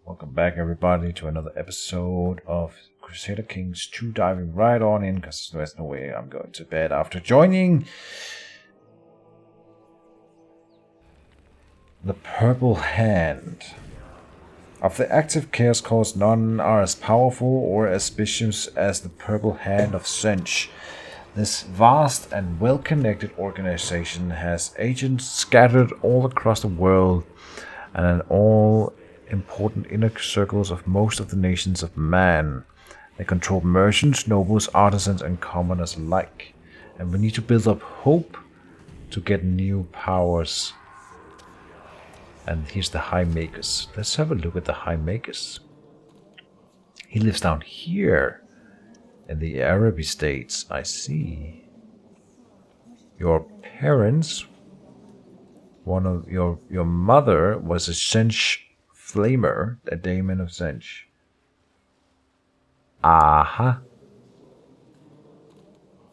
Welcome back, everybody, to another episode of Crusader Kings 2, diving right on in, because there's no way I'm going to bed after joining the Purple Hand. Of the active Chaos Corps, none are as powerful or as vicious as the Purple Hand of Tzeentch. This vast and well-connected organization has agents scattered all across the world and in all important inner circles of most of the nations of man. They control merchants, nobles, artisans, and commoners alike. And we need to build up hope to get new powers. And here's the High Magus. Let's have a look at the High Magus. He lives down here in the Araby states. I see. Your parents, one of your mother was a Tzeentch Flamer, a daemon of Tzeentch. Aha.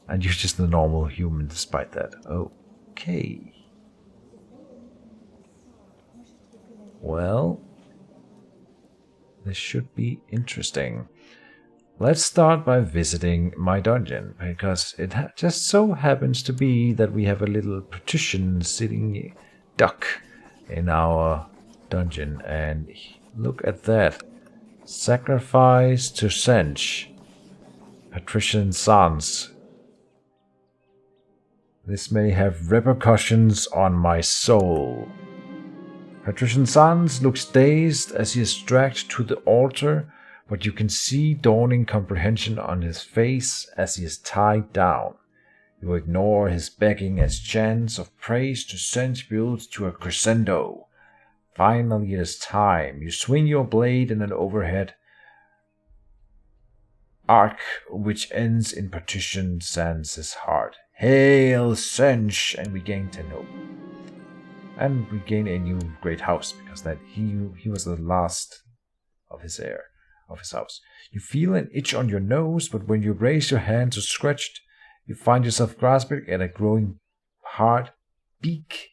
And you're just a normal human despite that. Okay. Well, this should be interesting. Let's start by visiting my dungeon, because it just so happens to be that we have a little patrician sitting duck in our dungeon, and look at that. Sacrifice to Tzeentch. Patrician sons. This may have repercussions on my soul. Patrician Sons looks dazed as he is dragged to the altar, but you can see dawning comprehension on his face as he is tied down. You ignore his begging as chants of praise to Tzeentch builds to a crescendo. Finally it is time. You swing your blade in an overhead arc which ends in Patrician Sons' heart. Hail Tzeentch! And we gain 10 hope. And we gain a new great house, because that he was the last of his heir, of his house. You feel an itch on your nose, but when you raise your hand to scratch it, you find yourself grasping at a growing hard beak,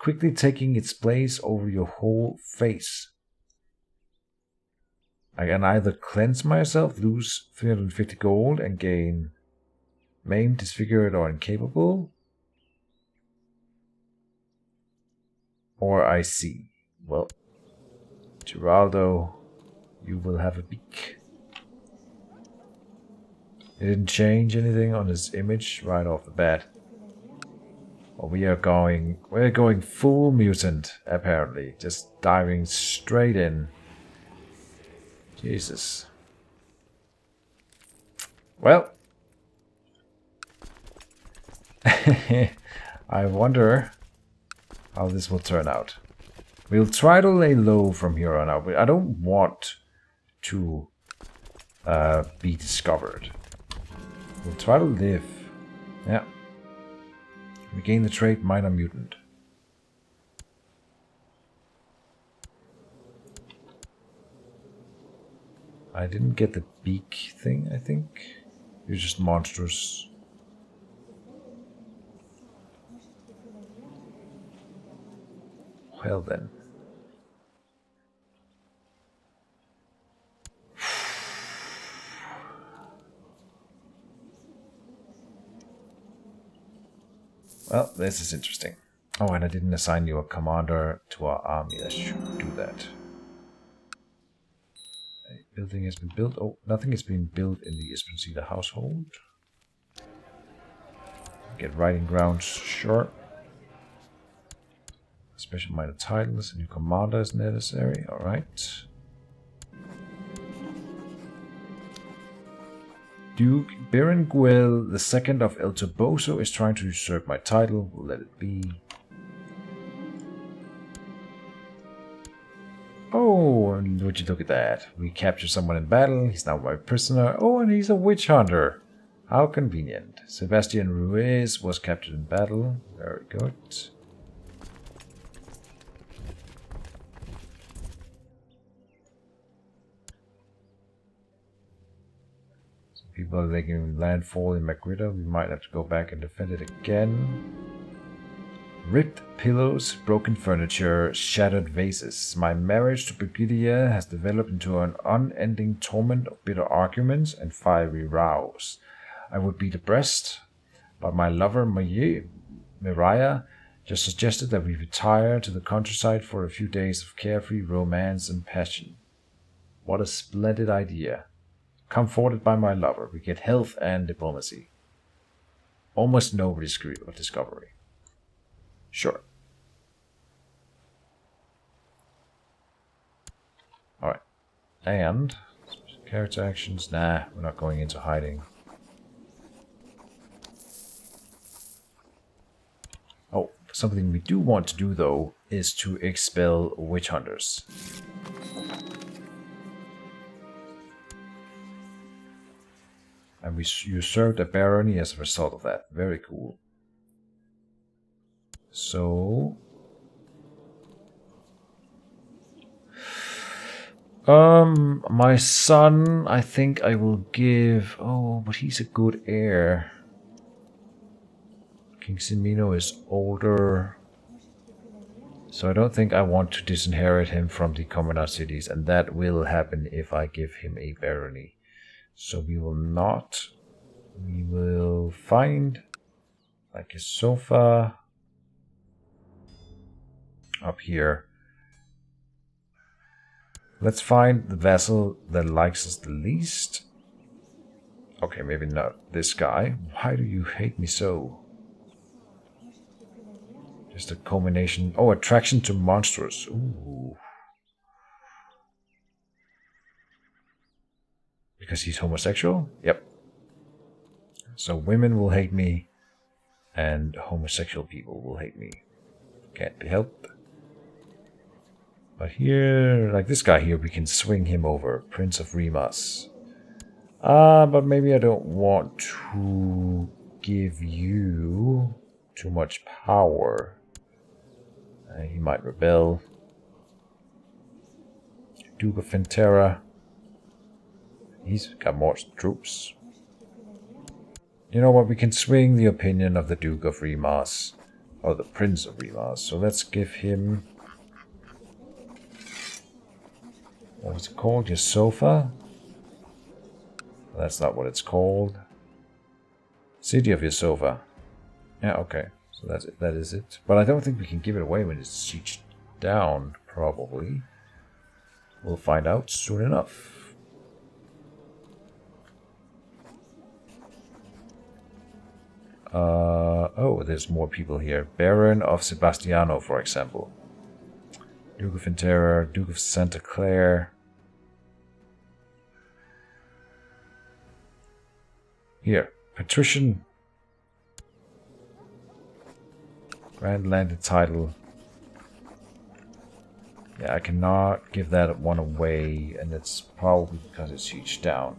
quickly taking its place over your whole face. I can either cleanse myself, lose 350 gold, and gain maimed, disfigured, or incapable, or I see. Well, Geraldo, you will have a beak. It didn't change anything on his image right off the bat. Well, we're going full mutant, apparently. Just diving straight in. Jesus. Well. I wonder how this will turn out. We'll try to lay low from here on out, but I don't want to be discovered. We'll try to live. Yeah. We gain the trait Minor Mutant. I didn't get the beak thing, I think. You're just monstrous. Well then. Well, this is interesting. Oh, and I didn't assign you a commander to our army. I should do that. A building has been built. Oh, nothing has been built in the Espensida household. Get riding grounds, sure. Special minor titles, a new commander is necessary, alright. Duke Berenguel II of El Toboso is trying to usurp my title. We'll let it be. Oh, and would you look at that? We captured someone in battle. He's now my prisoner. Oh, and he's a witch hunter. How convenient. Sebastian Ruiz was captured in battle. Very good. People are making landfall in Magritta. We might have to go back and defend it again. Ripped pillows, broken furniture, shattered vases. My marriage to Brigidia has developed into an unending torment of bitter arguments and fiery rows. I would beat abreast, but my lover Miriah just suggested that we retire to the countryside for a few days of carefree romance and passion. What a splendid idea. Comforted by my lover, we get health and diplomacy. Almost no risk of discovery. Sure. Alright. And character actions. Nah, we're not going into hiding. Oh, something we do want to do though is to expel witch hunters. And we usurped a barony as a result of that. Very cool. So, my son, I think I will give. Oh, but he's a good heir. King Simino is older, so I don't think I want to disinherit him from the Commoner cities, and that will happen if I give him a barony. So we will not. We will find like a sofa. Up here. Let's find the vessel that likes us the least. Okay, maybe not this guy. Why do you hate me so? Just a culmination. Oh, attraction to monsters. Ooh. Because he's homosexual? Yep. So women will hate me, and homosexual people will hate me. Can't be helped. But here, like this guy here, we can swing him over. Prince of Rimas. But maybe I don't want to give you too much power. He might rebel. Duke of Fentera. He's got more troops. You know what? We can swing the opinion of the Duke of Rimas. Or the Prince of Rimas. So let's give him... What was it called? Your sofa? That's not what it's called. City of your sofa. Yeah, okay. So that's it. That is it. But I don't think we can give it away when it's sieged down, probably. We'll find out soon enough. Oh, there's more people here. Baron of Sebastiano, for example. Duke of Fentera, Duke of Santa Claire. Here, Patrician. Grand landed title. Yeah, I cannot give that one away, and it's probably because it's sieged down.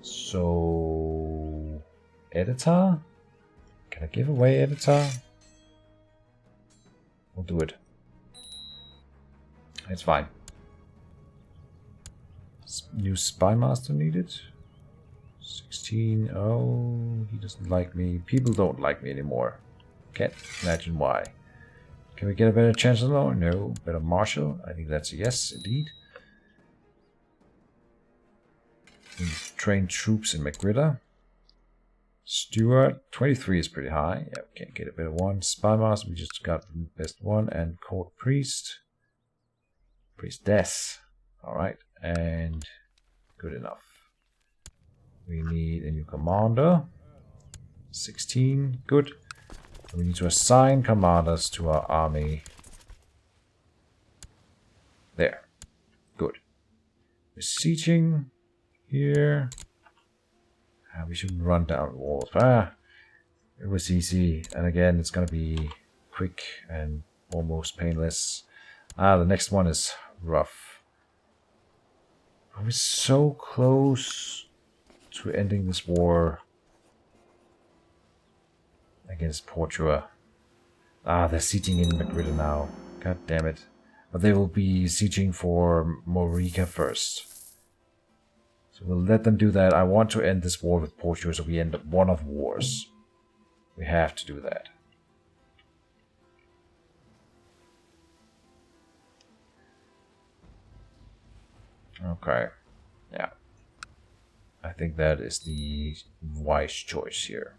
So... Editor? Can I give away Editor? We'll do it. It's fine. New Spy Master needed. 16. Oh, he doesn't like me. People don't like me anymore. Can't imagine why. Can we get a better Chancellor? No. Better Marshal? I think that's a yes, indeed. We train troops in Magritta. Steward. 23 is pretty high. Yeah, we can't get a better one. Spy Master, we just got the best one. And Court Priest. Priestess. Alright. And good enough. We need a new commander. 16. Good. We need to assign commanders to our army. There. Good. Besieging. Here. We shouldn't run down walls. It was easy. And again, it's going to be quick and almost painless. The next one is rough. We're so close to ending this war against Portua. They're sieging in Magritta now. God damn it. But they will be sieging for Morica first. So we'll let them do that. I want to end this war with Portua so we end up one of wars. We have to do that. Okay. Yeah. I think that is the wise choice here.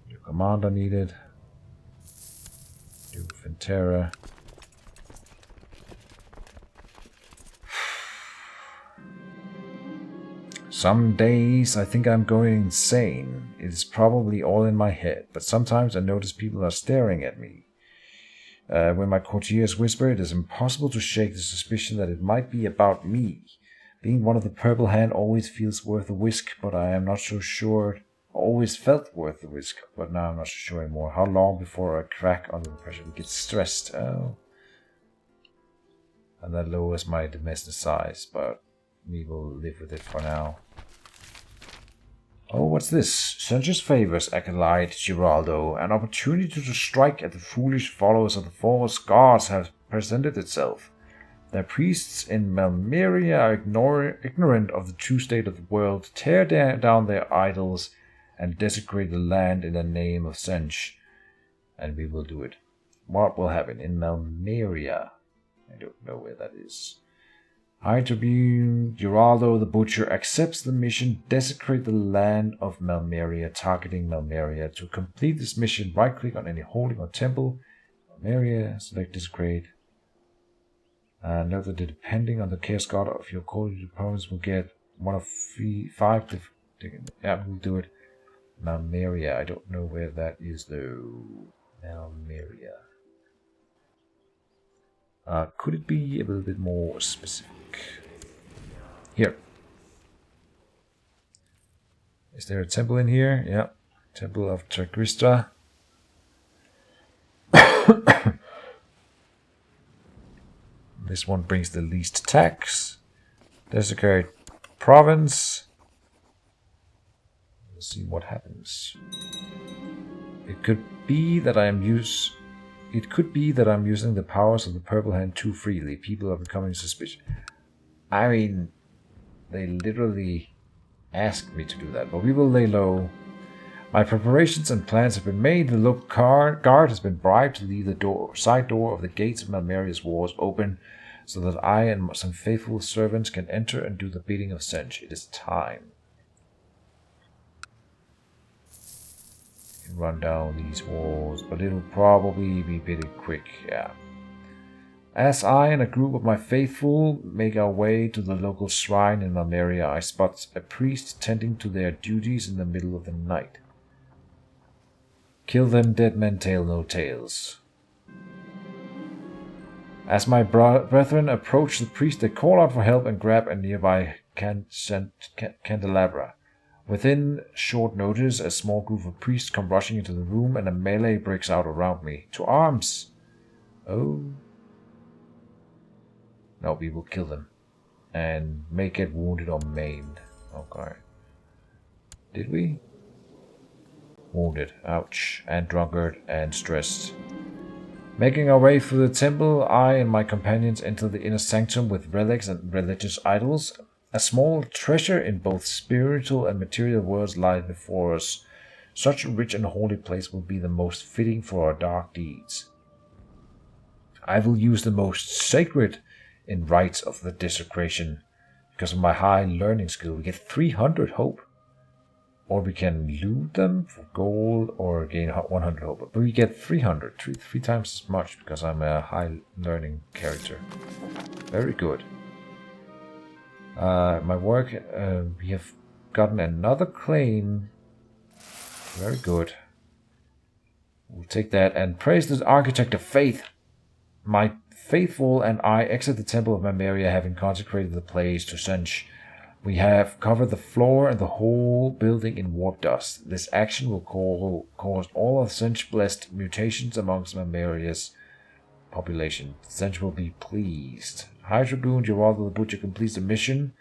New commander needed. New Fintera. Some days I think I'm going insane. It is probably all in my head, but sometimes I notice people are staring at me. When my courtiers whisper, it is impossible to shake the suspicion that it might be about me. Being one of the Purple Hand always feels worth a whisk, but I am not so sure. Always felt worth the risk, but now I'm not so sure anymore. How long before I crack under the pressure? We get stressed. Oh. And that lowers my domestic size, but we will live with it for now. Oh, what's this? Tzeentch's favors, Acolyte Giraldo. An opportunity to strike at the foolish followers of the false gods has presented itself. Their priests in Malmeria are ignorant of the true state of the world, tear down their idols, and desecrate the land in the name of Tzeentch. And we will do it. What will happen in Malmeria? I don't know where that is. High Tribune Giraldo the Butcher accepts the mission, desecrate the land of Malmeria, targeting Malmeria. To complete this mission, right-click on any holding or temple. Malmeria, select desecrate. Note that depending on the chaos god of your coalition opponents will get one of 5 different. Yeah, we'll do it. Malmeria, I don't know where that is though. Malmeria. Could it be a little bit more specific? Here. Is there a temple in here? Yeah. Temple of Tragristra. This one brings the least tax. Desecrate province. We'll see what happens. It could be that I am using the powers of the Purple Hand too freely. People are becoming suspicious. I mean, they literally asked me to do that, but we will lay low. My preparations and plans have been made. The local guard has been bribed to leave the side door of the gates of Malmeria's walls open, so that I and some faithful servants can enter and do the bidding of Tzeentch. It is time. Run down these walls, but it'll probably be pretty quick, yeah. As I and a group of my faithful make our way to the local shrine in Malmeria, I spot a priest tending to their duties in the middle of the night. Kill them, dead men tell no tales. As my brethren approach the priest, they call out for help and grab a nearby candelabra. Within short notice, a small group of priests come rushing into the room and a melee breaks out around me. To arms! Oh. No, we will kill them. And may get wounded or maimed. Okay. Did we? Wounded. Ouch. And drunkard and stressed. Making our way through the temple, I and my companions enter the inner sanctum with relics and religious idols. A small treasure in both spiritual and material worlds lies before us. Such a rich and holy place will be the most fitting for our dark deeds. I will use the most sacred in rites of the desecration. Because of my high learning skill, we get 300 hope. Or we can loot them for gold or gain 100 hope. But we get 300, three times as much because I'm a high learning character. Very good. My work, we have gotten another claim. Very good. We'll take that and praise the architect of faith. My faithful and I exit the temple of Malmeria, having consecrated the place to Tzeentch. We have covered the floor and the whole building in warp dust. This action will cause all of Tzeentch-blessed mutations amongst Malmeria's population. Tzeentch will be pleased. High Tribune Giraldo the Butcher completes the mission.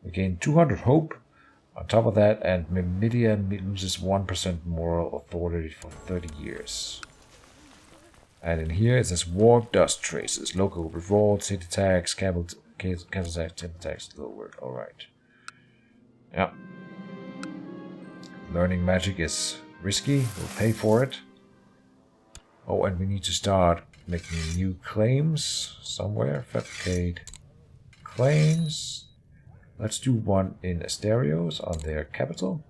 We gain 200 hope. On top of that, and Malmeria loses 1% moral authority for 30 years. And in here it says warp dust traces. Local revolts, hit attacks, cancel attacks, temp attacks, lowered. Alright. Yeah. Learning magic is risky. We'll pay for it. Oh, and we need to start making new claims somewhere. Fabricate claims. Let's do one in Asterios on their capital.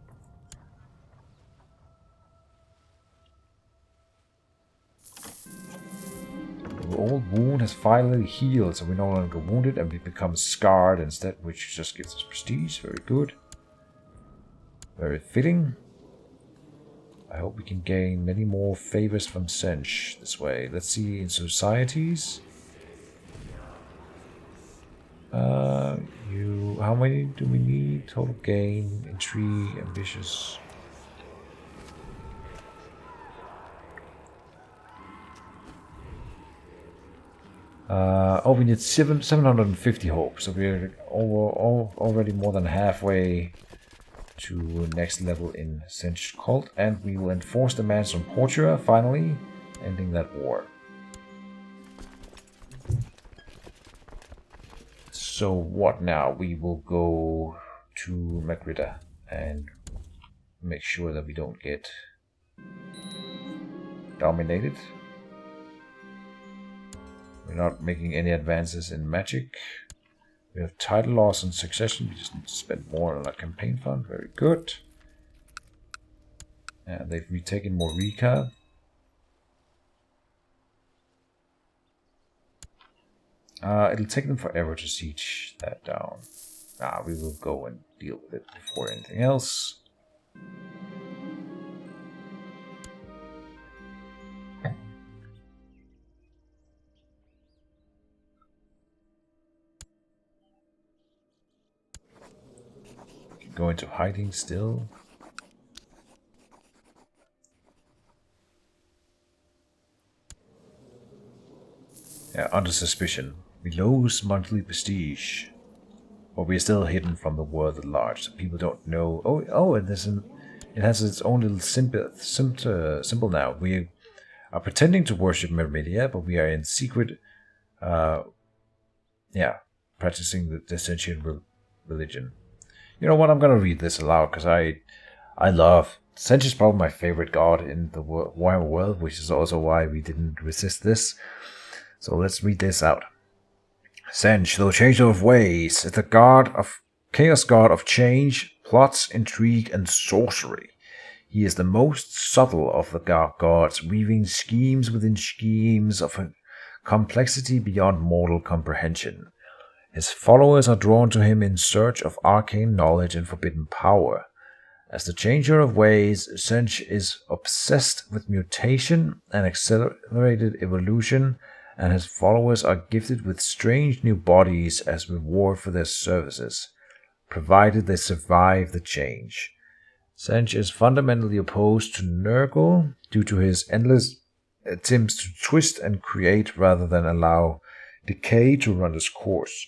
The old wound has finally healed, so we're no longer wounded and we become scarred instead, which just gives us prestige. Very good. Very fitting. I hope we can gain many more favors from Tzeentch this way. Let's see in societies. How many do we need? Total gain, intrigue, ambitious. We need 750 hope, so we're already more than halfway to next level in Tzeentch cult, and we will enforce demands on Portua, finally ending that war. So what now? We will go to Magrida and make sure that we don't get dominated. We're not making any advances in magic. We have title loss and succession. We just need to spend more on our campaign fund. Very good. And they've retaken more recap. It'll take them forever to siege that down. We will go and deal with it before anything else. Go into hiding still. Yeah, under suspicion. We lose monthly prestige. But we are still hidden from the world at large, so people don't know. It has its own little symbol now. We are pretending to worship Myrmidia, but we are in secret, practicing the Tzeentchian religion. You know what? I'm gonna read this aloud because I love Tzeentch is probably my favorite god in the Warhammer world, which is also why we didn't resist this. So let's read this out. Tzeentch, though changer of ways, is the chaos god of change, plots, intrigue, and sorcery. He is the most subtle of the gods, weaving schemes within schemes of a complexity beyond mortal comprehension. His followers are drawn to him in search of arcane knowledge and forbidden power. As the changer of ways, Tzeentch is obsessed with mutation and accelerated evolution, and his followers are gifted with strange new bodies as reward for their services, provided they survive the change. Tzeentch is fundamentally opposed to Nurgle due to his endless attempts to twist and create rather than allow decay to run its course.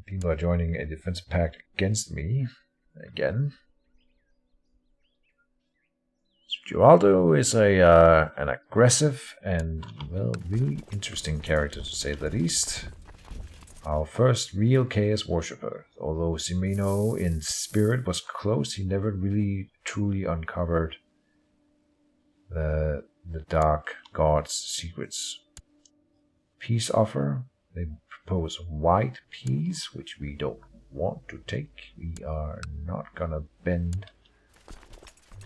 People are joining a defense pact against me again. Geraldo is an aggressive and, well, really interesting character to say the least. Our first real chaos worshipper. Although Simino in spirit was close, he never really truly uncovered the dark god's secrets. Peace offer. They propose white peace, which we don't want to take. We are not gonna bend.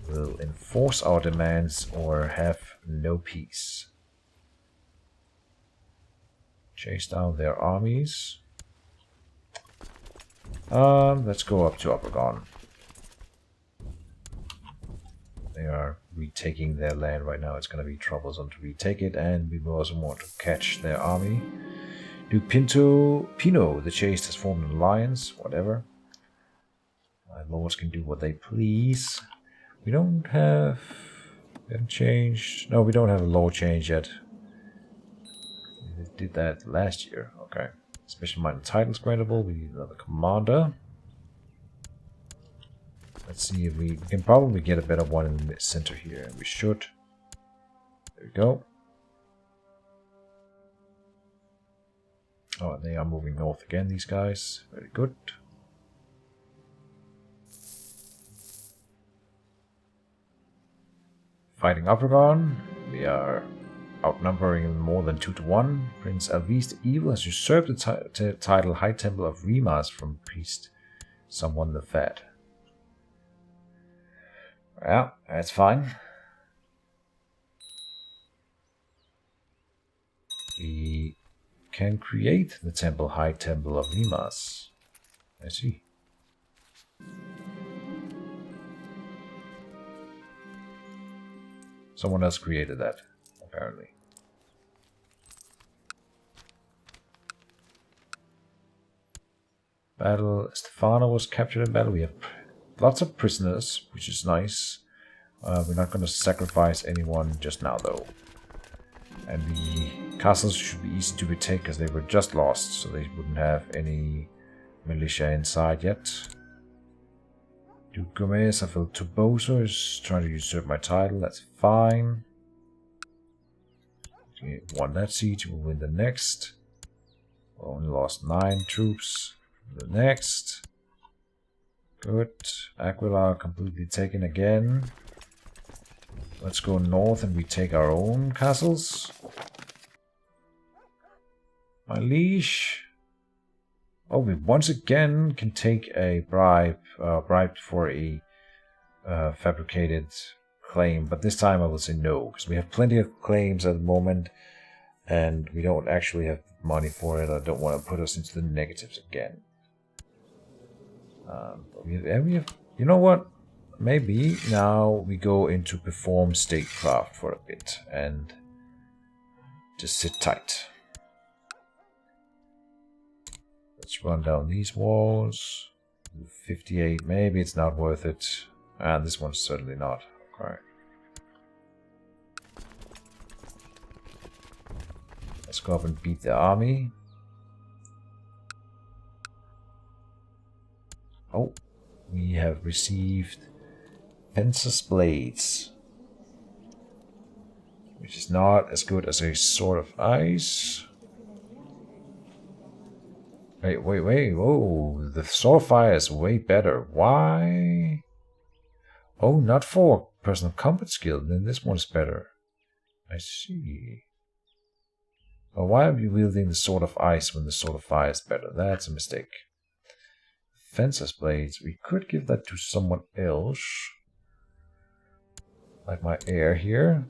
We'll enforce our demands or have no peace. Chase down their armies. Let's go up to Uppergon. They are retaking their land right now. It's going to be troublesome to retake it, and we will also want to catch their army. Duke Pino, the Chaste, has formed an alliance. Whatever. My lords can do what they please. We haven't changed. No, we don't have a law change yet. We did that last year. Okay. Special Minded Titans grantable. We need another commander. Let's see if we can probably get a better one in the center here. We should. There we go. Oh, they are moving north again, these guys. Very good. fighting Upragon. We are outnumbering them more than 2 to 1. Prince Alvis the Evil has usurped the title High Temple of Rimas from priest Someone the Fat. Well, that's fine. We can create the temple High Temple of Rimas. I see. Someone else created that, apparently. Battle. Stefano was captured in battle. We have lots of prisoners, which is nice. We're not going to sacrifice anyone just now, though. And the castles should be easy to retake because they were just lost, so they wouldn't have any militia inside yet. Duke Gomez, I feel Toboso is trying to usurp my title. That's fine. We won that siege. We'll win the next. We only lost 9 troops. The next. Good. Aquila completely taken again. Let's go north and we take our own castles. My liege. Oh, we once again can take a bribe for a fabricated claim, but this time I will say no, because we have plenty of claims at the moment, and we don't actually have money for it. I don't want to put us into the negatives again. We have, you know what? Maybe now we go into perform statecraft for a bit and just sit tight. Let's run down these walls. 58, maybe it's not worth it. And this one's certainly not. Okay. Let's go up and beat the army. Oh, we have received Fencer's Blades, which is not as good as a Sword of Ice. Wait, whoa, the Sword of Fire is way better. Why? Oh, not for personal combat skill, then this one's better. I see. Well, why are we wielding the Sword of Ice when the Sword of Fire is better? That's a mistake. Fencer's Blades, we could give that to someone else. Like my heir here.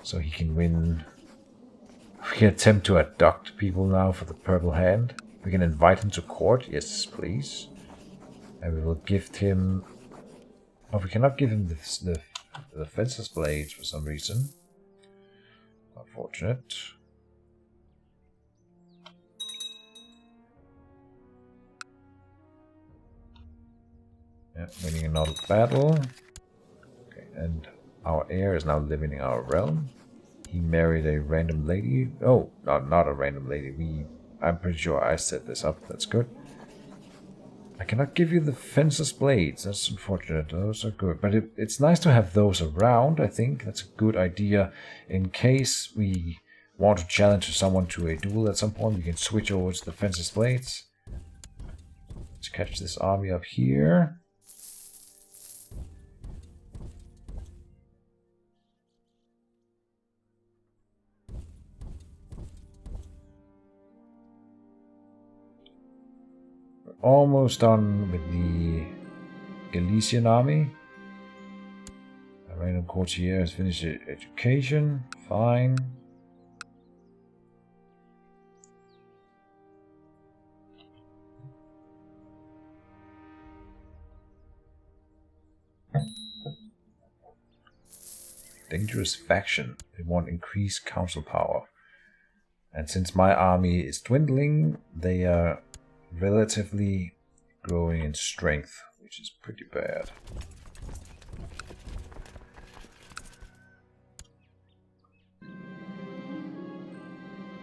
So he can win. We can attempt to abduct people now for the Purple Hand. We can invite him to court. Yes, please. And we will gift him... Oh, we cannot give him the Fencer's Blades for some reason. Unfortunate. Yeah, winning another battle. Okay, and our heir is now living in our realm. He married a random lady. Oh, not a random lady. I'm pretty sure I set this up. That's good. I cannot give you the Fencer's Blades. That's unfortunate. Those are good. But it's nice to have those around, I think. That's a good idea. In case we want to challenge someone to a duel at some point, we can switch over to the Fencer's Blades. Let's catch this army up here. Almost done with the Galician army. A random courtier has finished education. Fine. Dangerous faction. They want increased council power. And since my army is dwindling, they are relatively growing in strength, which is pretty bad.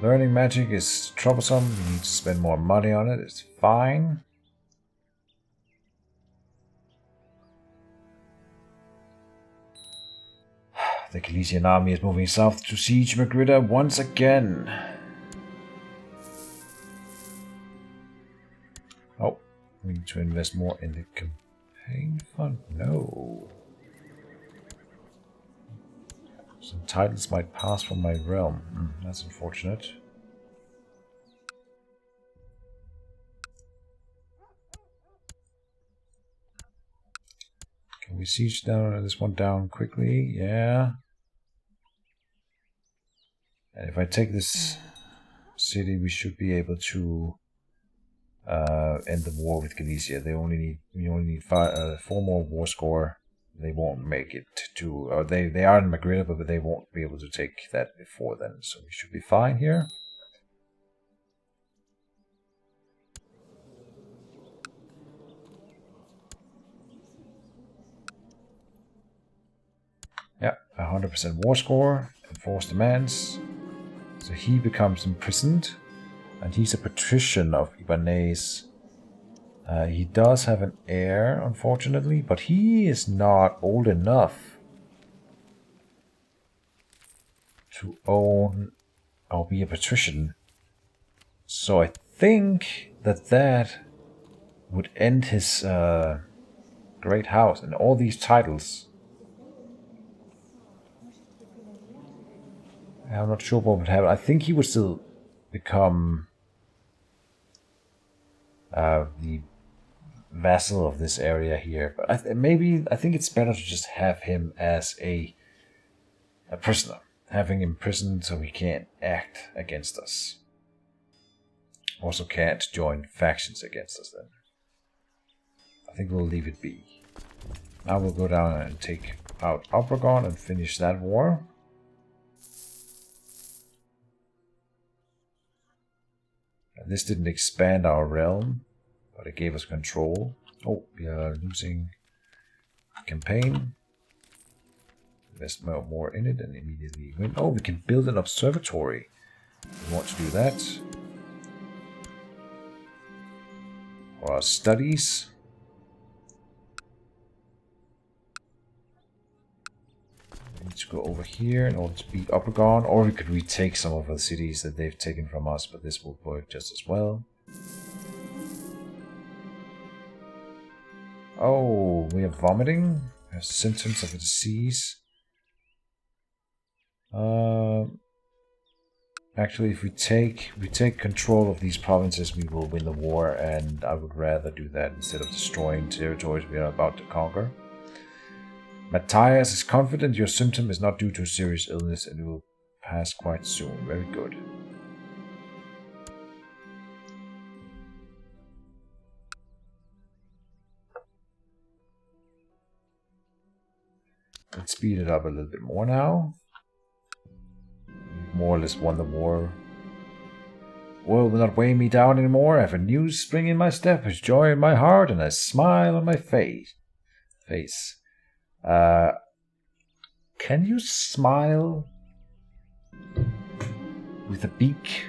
Learning magic is troublesome. We need to spend more money on it. It's fine. The Galician army is moving south to siege Madrid once again. Oh, we need to invest more in the campaign fund. No. Some titles might pass from my realm. That's unfortunate. Can we siege down this one down quickly? Yeah. And if I take this city, we should be able to end the war with Galicia. We only need 4 more war score. They won't make it to, or they are in Madrid, but they won't be able to take that before then. So we should be fine here. Yeah, 100% war score, enforced demands. So he becomes imprisoned, and he's a patrician of Ibanez. He does have an heir, unfortunately, but he is not old enough to own or be a patrician. So I think that would end his great house and all these titles. I'm not sure what would happen. I think he would still become the vassal of this area here, but I think it's better to just have him as a prisoner, having him imprisoned so he can't act against us. Also can't join factions against us then. I think we'll leave it be. Now we'll go down and take out Obregon and finish that war. And this didn't expand our realm, but it gave us control. Oh, we are losing campaign. Invest more in it and immediately win. Oh, we can build an observatory. We want to do that. For our studies. We need to go over here in order to beat Obregon, or we could retake some of the cities that they've taken from us, but this will work just as well. Oh, we are vomiting. We have symptoms of a disease. Actually, if we take control of these provinces, we will win the war, and I would rather do that instead of destroying territories we are about to conquer. Matthias is confident your symptom is not due to a serious illness and it will pass quite soon. Very good. Let's speed it up a little bit more now. We've more or less won the war. World will not weigh me down anymore. I have a new spring in my step, a joy in my heart, and a smile on my face. Can you smile with a beak?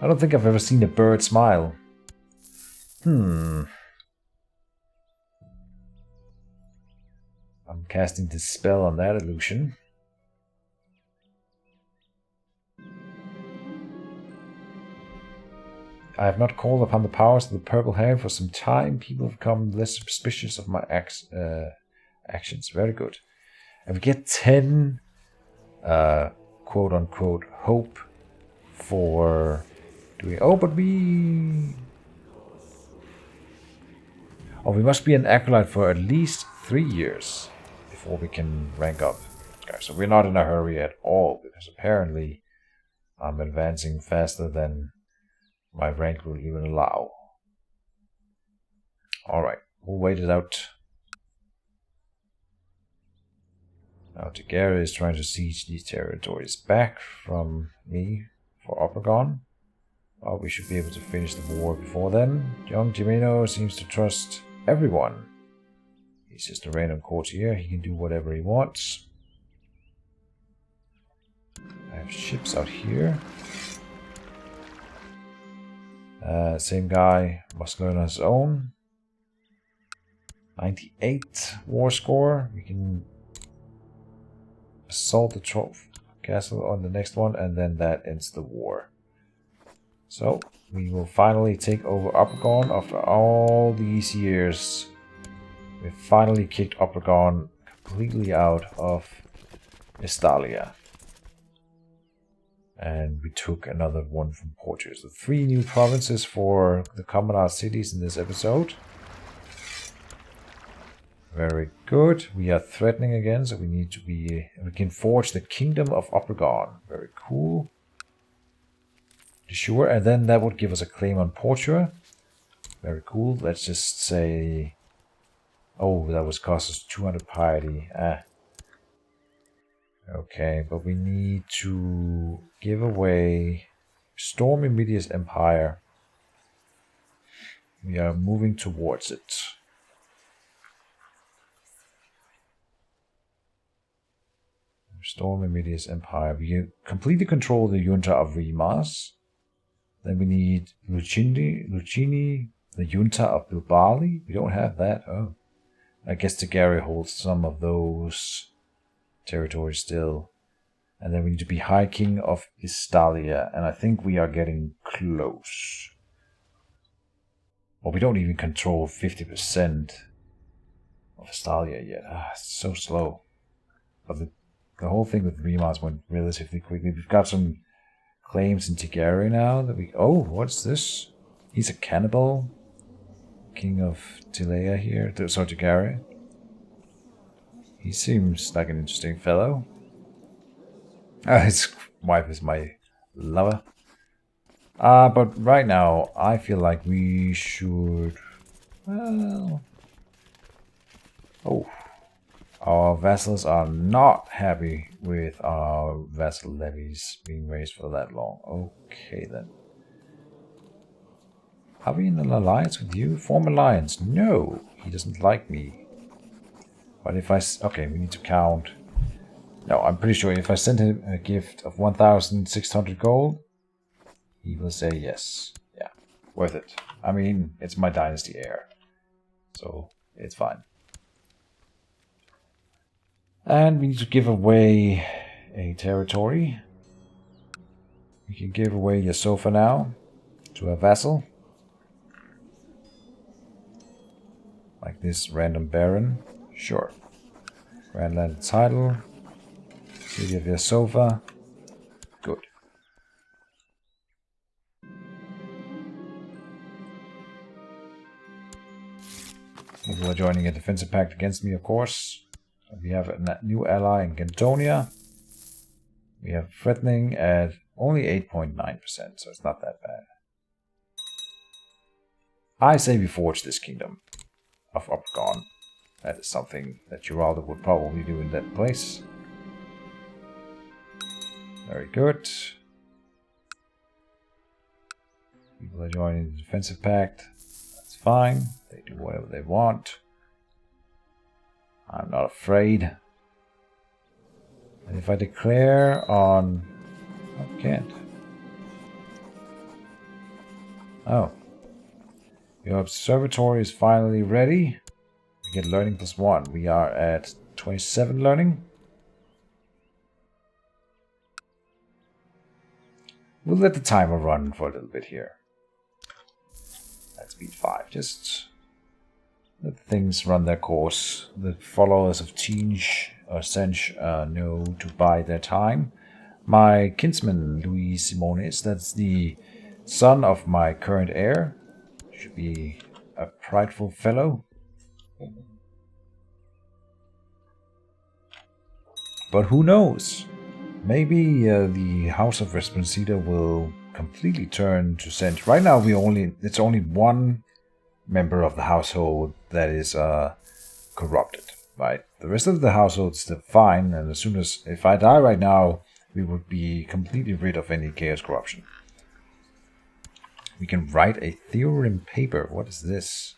I don't think I've ever seen a bird smile. I'm casting this spell on that illusion. I have not called upon the powers of the Purple Hag for some time. People have become less suspicious of my actions. Very good. And we get 10 quote-unquote hope for doing... Oh, but we must be an Acolyte for at least 3 years before we can rank up. Okay, so we're not in a hurry at all, because apparently I'm advancing faster than my rank will even allow. Alright, we'll wait it out. Now Tigera is trying to siege these territories back from me for Obregon. Well, we should be able to finish the war before then. Young Jimeno seems to trust everyone. He's just a random courtier. He can do whatever he wants. I have ships out here. Same guy must learn on his own. 98 war score. We can assault the castle on the next one, and then that ends the war. So we will finally take over Obregon after all these years. We've finally kicked Obregon completely out of Estalia. And we took another one from Portugal. So 3 new provinces for the Commoner cities in this episode. Very good. We are threatening again, so we need to be... We can forge the Kingdom of Obregon. Very cool. Sure, and then that would give us a claim on Portua. Very cool. Let's just say... Oh, that was cost us 200 piety. Okay, but we need to give away Storm Immediate Empire. We are moving towards it. Storm Immediate Empire. We completely control the Junta of Rimas. Then we need Lucini, the Junta of Bilbali. We don't have that. Oh. I guess Tigari holds some of those territories still. And then we need to be High King of Estalia. And I think we are getting close. Well, we don't even control 50% of Estalia yet. It's so slow. But the whole thing with Rimas went relatively quickly. We've got some claims in Tigari now that we... Oh, what's this? He's a cannibal. King of Tilea here. So Tigari. He seems like an interesting fellow. His wife is my lover. But right now, I feel like we should... Well... Oh. Our vassals are not happy with our vassal levies being raised for that long. Okay, then. Are we in an alliance with you? Form alliance. No, he doesn't like me. But if I... Okay, we need to count. No, I'm pretty sure if I send him a gift of 1,600 gold, he will say yes. Yeah, worth it. I mean, it's my dynasty heir. So, it's fine. And we need to give away a territory. We can give away Yasofa now to a vassal. Like this random baron. Sure. Grand landed title. City of Yasofa. Good. People are joining a defensive pact against me, of course. We have a new ally in Gantonia. We have threatening at only 8.9%, so it's not that bad. I say we forge this kingdom of Obregon. That is something that Geraldo would probably do in that place. Very good. People are joining the defensive pact. That's fine. They do whatever they want. I'm not afraid. And if I declare on... I can't. Oh. Your observatory is finally ready. We get learning +1. We are at 27 learning. We'll let the timer run for a little bit here. At speed 5. Just let things run their course. The followers of Tzeentch or Tzeentch know to bide their time. My kinsman, Luis Simones, that's the son of my current heir. Should be a prideful fellow. But who knows? Maybe the House of Responsida will completely turn to Tzeentch. Right now, it's only one member of the household that is corrupted. Right, the rest of the household is still fine, and as soon as if I die right now, we would be completely rid of any chaos corruption. We can write a theorem paper. What is this?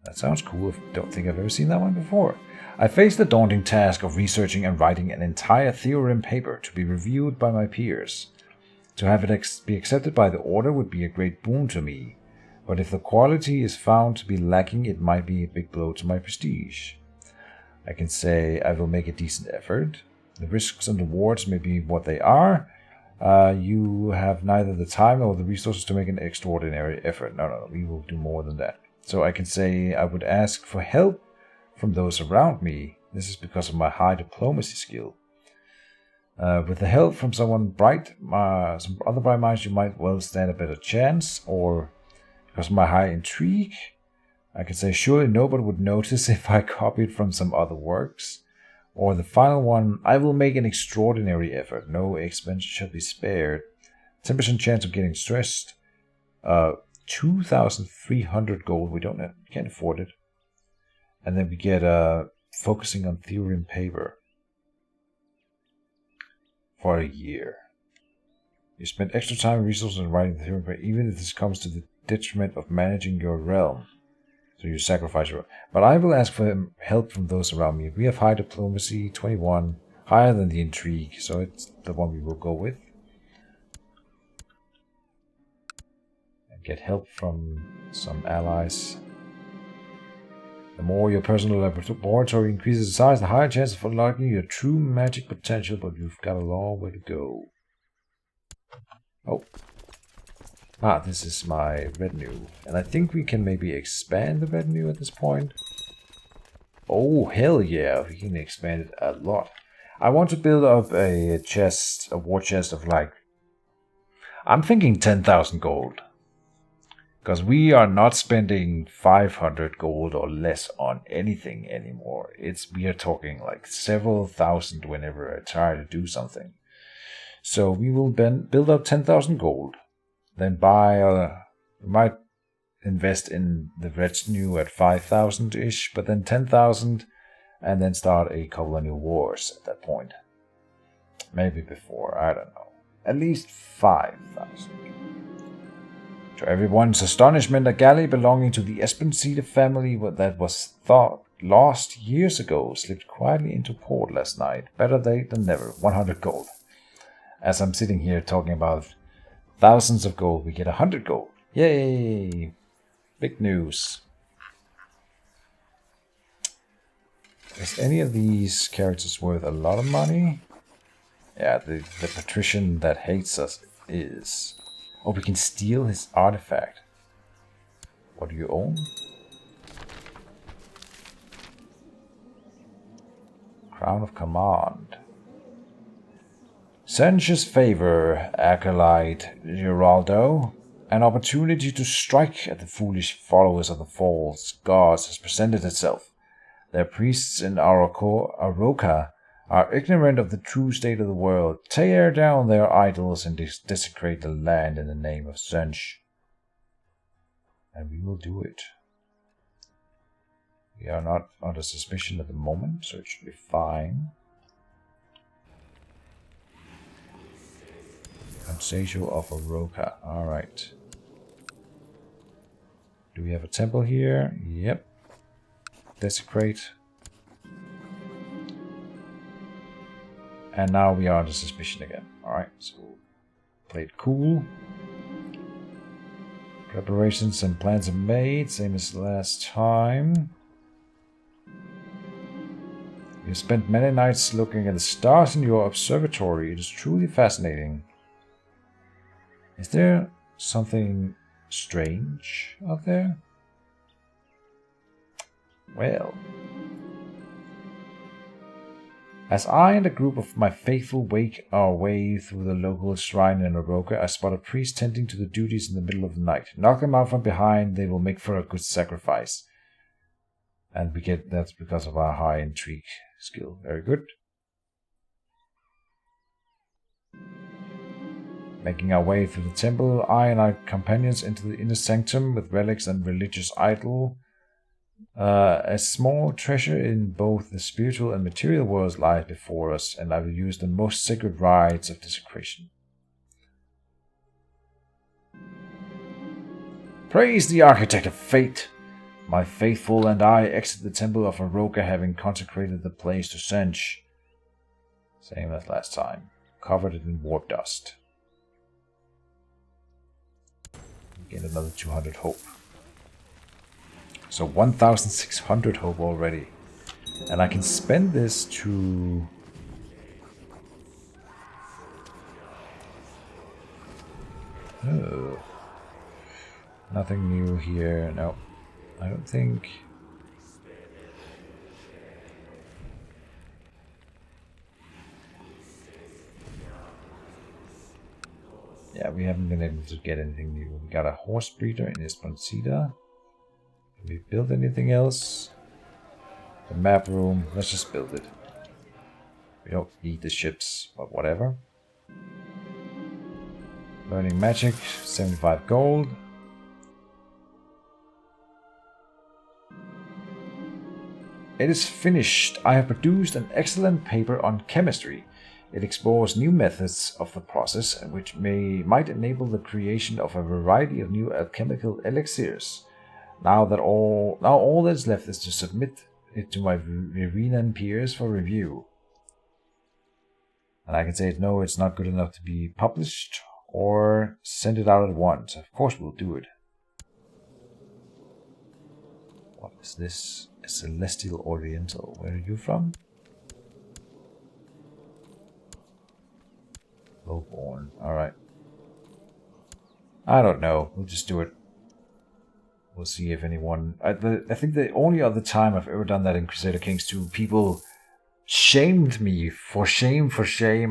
That sounds cool. I don't think I've ever seen that one before. I face the daunting task of researching and writing an entire theorem paper to be reviewed by my peers. To have it be accepted by the order would be a great boon to me, but if the quality is found to be lacking, it might be a big blow to my prestige. I can say I will make a decent effort. The risks and rewards may be what they are. You have neither the time nor the resources to make an extraordinary effort. No, we will do more than that. So I can say I would ask for help from those around me. This is because of my high diplomacy skill. With the help from someone bright, some other bright minds, you might well stand a better chance, or because of my high intrigue, I can say surely nobody would notice if I copied from some other works. Or the final one, I will make an extraordinary effort. No expense shall be spared. 10% chance of getting stressed. 2,300 gold. We can't afford it. And then we get focusing on theory and paper for a year. You spend extra time and resources on writing the theory and paper, even if this comes to the detriment of managing your realm. So you sacrifice your... But I will ask for help from those around me. We have high diplomacy, 21, higher than the intrigue, so it's the one we will go with. And get help from some allies. The more your personal laboratory increases in size, the higher chance of unlocking your true magic potential, but you've got a long way to go. Oh. This is my retinue. And I think we can maybe expand the retinue at this point. Oh, hell yeah, we can expand it a lot. I want to build up a war chest of like... I'm thinking 10,000 gold. Because we are not spending 500 gold or less on anything anymore. We are talking like several thousand whenever I try to do something. So we will then build up 10,000 gold. Then we might invest in the retinue at 5,000-ish, but then 10,000, and then start a couple of new wars at that point. Maybe before, I don't know. At least 5,000. To everyone's astonishment, a galley belonging to the Espensider family that was thought lost years ago slipped quietly into port last night. Better late than never. 100 gold. As I'm sitting here talking about thousands of gold, we get 100 gold. Yay! Big news. Is any of these characters worth a lot of money? Yeah, the patrician that hates us is. Oh, we can steal his artifact. What do you own? Crown of Command. Tzeentch's favor, Acolyte Geraldo. An opportunity to strike at the foolish followers of the false gods has presented itself. Their priests in Aroka are ignorant of the true state of the world. Tear down their idols and desecrate the land in the name of Tzeentch. And we will do it. We are not under suspicion at the moment, so it should be fine. Consacio of Aroka. Alright. Do we have a temple here? Yep. Desecrate. And now we are under suspicion again. Alright, so play it cool. Preparations and plans are made, same as last time. You spent many nights looking at the stars in your observatory. It is truly fascinating. Is there something strange out there? Well. As I and a group of my faithful wake our way through the local shrine in Aroka, I spot a priest tending to the duties in the middle of the night. Knock them out from behind, they will make for a good sacrifice. And we get that's because of our high intrigue skill. Very good. Making our way through the temple, I and our companions enter the inner sanctum with relics and religious idol. A small treasure in both the spiritual and material worlds lies before us, and I will use the most sacred rites of desecration. Praise the architect of fate! My faithful and I exit the temple of Aroka, having consecrated the place to Tzeentch. Same as last time. Covered it in warp dust. Get another 200 hope. So 1,600 hope already. And I can spend this to... Oh. Nothing new here. No. I don't think... Yeah, we haven't been able to get anything new. We got a horse breeder in Esponcita. Can we build anything else? The map room, let's just build it. We don't need the ships, but whatever. Learning magic, 75 gold. It is finished. I have produced an excellent paper on chemistry. It explores new methods of the process, which might enable the creation of a variety of new alchemical elixirs. Now all that's left is to submit it to my Verenan peers for review. And I can say, no, it's not good enough to be published, or send it out at once. Of course we'll do it. What is this? A Celestial Oriental. Where are you from? Lowborn. Alright. I don't know. We'll just do it. We'll see if anyone... I think the only other time I've ever done that in Crusader Kings 2, people shamed me for shame,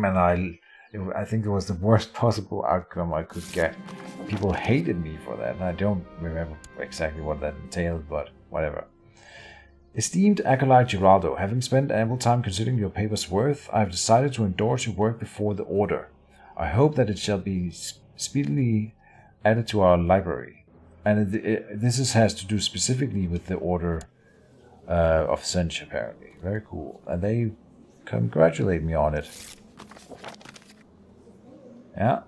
and I think it was the worst possible outcome I could get. People hated me for that, and I don't remember exactly what that entailed, but whatever. Esteemed Acolyte Geraldo, having spent ample time considering your paper's worth, I have decided to endorse your work before the Order. I hope that it shall be speedily added to our library. And this has to do specifically with the Order of Tzeentch, apparently. Very cool. And they congratulate me on it. Yeah.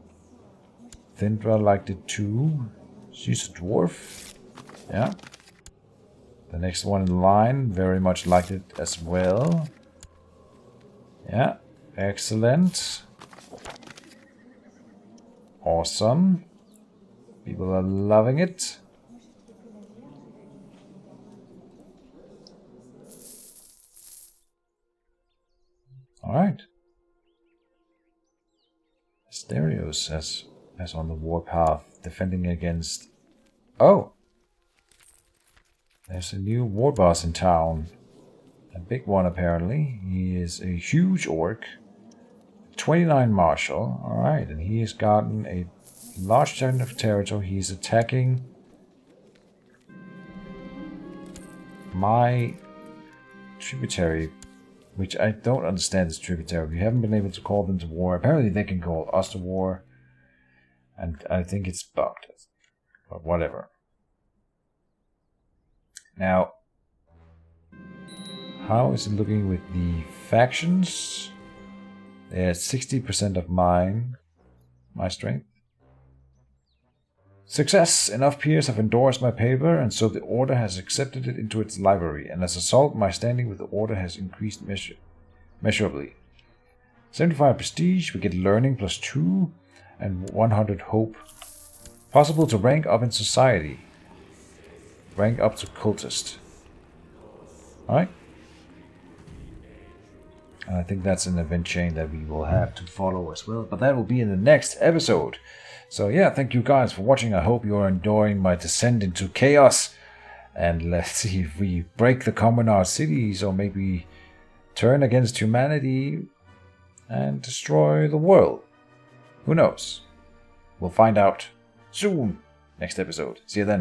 Thindra liked it too. She's a dwarf. Yeah. The next one in line very much liked it as well. Yeah. Excellent. Awesome. People are loving it. Alright. Asterios as on the warpath, defending against... Oh! There's a new war boss in town. A big one, apparently. He is a huge orc. 29 martial. Alright, and he has gotten a large chunk of territory. He's attacking my tributary, which I don't understand this tributary. We haven't been able to call them to war. Apparently they can call us to war. And I think it's bugged. But whatever. Now, how is it looking with the factions? There's 60% of my strength. Success! Enough peers have endorsed my paper, and so the Order has accepted it into its library, and as a result, my standing with the Order has increased measurably. 75 prestige, we get learning +2, and 100 hope. Possible to rank up in society. Rank up to cultist. Alright. And I think that's an event chain that we will have to follow as well. But that will be in the next episode. So yeah, thank you guys for watching. I hope you're enjoying my descent into chaos. And let's see if we break the Commoner cities, or maybe turn against humanity and destroy the world. Who knows? We'll find out soon. Next episode. See you then.